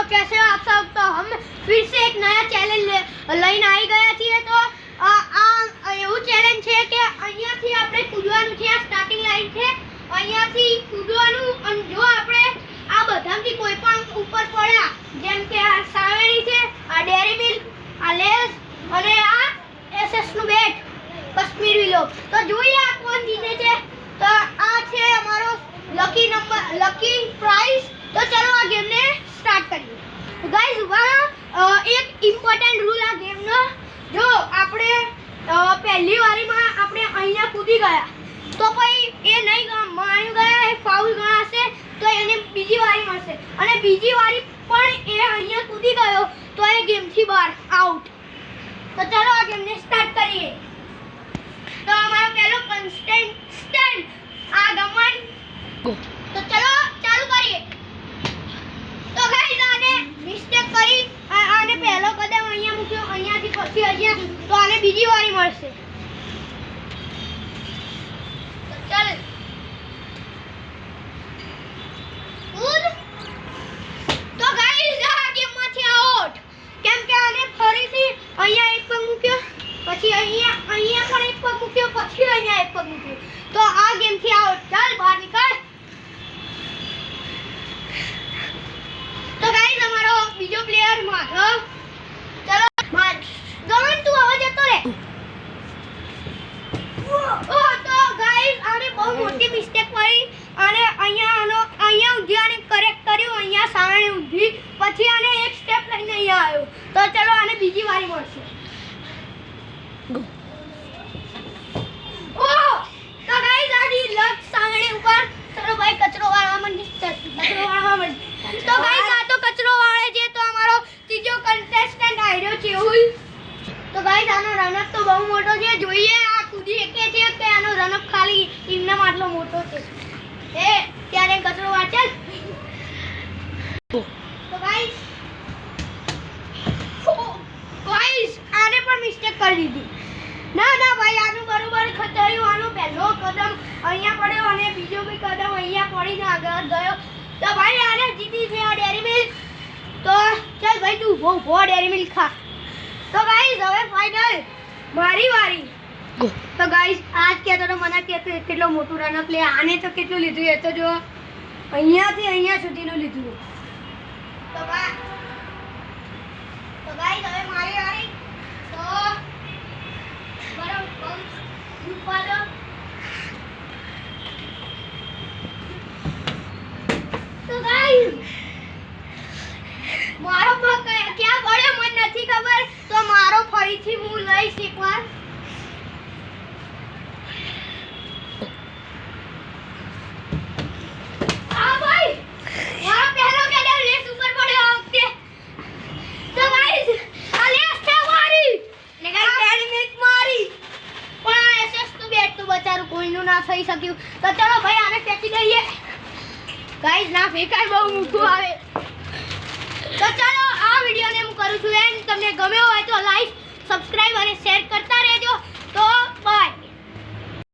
कैसे हो आप सब। तो हम फिर से एक नया चैलेंज લઈને આવી ગયા છીએ। તો આ એવું ચેલેન્જ છે કે અહીંયાથી આપણે કૂદવાનું છે। આ સ્ટાર્ટિંગ લાઈન છે, અહીંયાથી કૂદવાનું અને જો આપણે આ બધામાંથી કોઈ પણ ઉપર પડ્યા, જેમ કે આ સાવેણી છે, આ ડેરી મિલ્ક, આ લેસ અને આ એસએસ નું બેટ કાશ્મીર વિલો, તો જોઈએ આ કોણ જીતે છે। તો આ છે અમારો લકી નંબર, લકી પ્રાઇઝ। તો ચલો આ ગેમ ને સ્ટાર્ટ કરીએ। તો ગાઈસ એક ઇમ્પોર્ટન્ટ રૂલ આ ગેમ નો, જો આપણે પહેલી વારીમાં આપણે અહીંયા કૂદી ગયા તો પછી એ નહીં માની ગયા, એ ફાઉલ ગણાશે, તો એને બીજી વારી મળશે। અને બીજી વારી પણ એ અહીંયા કૂદી ગયો તો એ ગેમ થી બહાર આઉટ। તો ચલો આ ગેમ ને સ્ટાર્ટ કરીએ। તો અમારો પહેલો કન્ટેસ્ટન્ટ આ ગમન, તો ચલો ચાલુ કરીએ। તો ગાઈસ આને મિસ્ટેક કરી આને પહેલો કદમ અહીંયા મૂક્યો, અહીંયાથી પછી અહીંયા, તો આને બીજી વારી મળશે। તો ચાલ કૂદ। તો ગાઈસ આ ગેમમાંથી આઉટ, કેમ કે આને ફરીથી અહીંયા એક પગ મૂક્યો, પછી અહીંયા પણ એક પગ મૂક્યો, પછી અહીંયા એક પગ મૂક્યો, તો આ ગેમથી આઉટ। ચાલ બહાર નીકળ। તો ગાઈસ અમારો બીજો પ્લેયર માધવ, ચલો ગમન તું હવે જતો રે। ઓ તો ગાઈસ આને બહુ મોટી મિસ્ટેક કરી, અને અહીંયા ઊંધી આને કરેક્ટ કર્યું, અહીંયા સામે ઊંધી, પછી આને એક સ્ટેપ લઈને અહીંયા આવ્યો, તો ચલો આને બીજી વારી મળશે। ઓ તો ગાઈસ આની લગ સામે ઉપર, ચલો ભાઈ કચરો વાળવા માંડી, કચરો વાળવા માંડી। તો ગાઈસ આ તો કચરો વાળે છે, તો અમારો ત્રીજો કન્ટેસ્ટન્ટ આવ્યો છે ચેહુલ। તો ગાઈસ આનો રનઅપ તો બહુ મોટો છે, જોઈએ આ કૂદી શકે છે કે આનો રનઅપ ખાલી ઇન્ના માટલો મોટો છે। એ ત્યારે કચરો વાળે। તો ગાઈસ આને પણ મિસ્ટેક કરી દીધી। ના ભાઈ આનું બરોબર ખતર્યું, આનો પહેલો કદમ અહીંયા પડ્યો અને બીજો બી કદમ અહીંયા પડીને આગળ ગયો, તો ભાઈ આને જીતી છે આ ડેરી મિલ્ક। તો ચાલ ભાઈ તું ઉભો ડેરી મિલ્ક ખા। તો ગાઈસ હવે ફાઇનલ મારી વારી। તો ગાઈસ આજ કહેતો તો મને કે કેટલો મોટું રનઅપ લે, આને તો કેટલું લીધું એ તો જો અહીંયાથી અહીંયા સુધીનું લીધું। તો ગાઈસ હવે મારી વારી। તો બરાબર ઉપાડો। તો ગાઈસ મારો પગ ક્યાં પડ્યો મને નથી ખબર, તો મારો ફરીથી હું લઈશ એકવાર। આ ભાઈ મારો પહેલો કદમ લેસ ઉપર પડ્યો આ વખતે। તો ગાઈસ આ લેસ છે મારી ને ગાઈસ ડેરી મિલ્ક મારી, પણ આ એસએસ તો બેટ તો બચારું કોઈનું ના થઈ શક્યું। તો ચલો ભાઈ આને ફેંકી દઈએ। ગાઈસ ના ફેંકાય, બહુ ઊંધું આવે। તો ચાલો આ વિડિયોને હું કરું છું એન્ડ, તમને ગમ્યો હોય તો લાઈક, સબસ્ક્રાઇબ અને શેર કરતા રહેજો। તો બાય।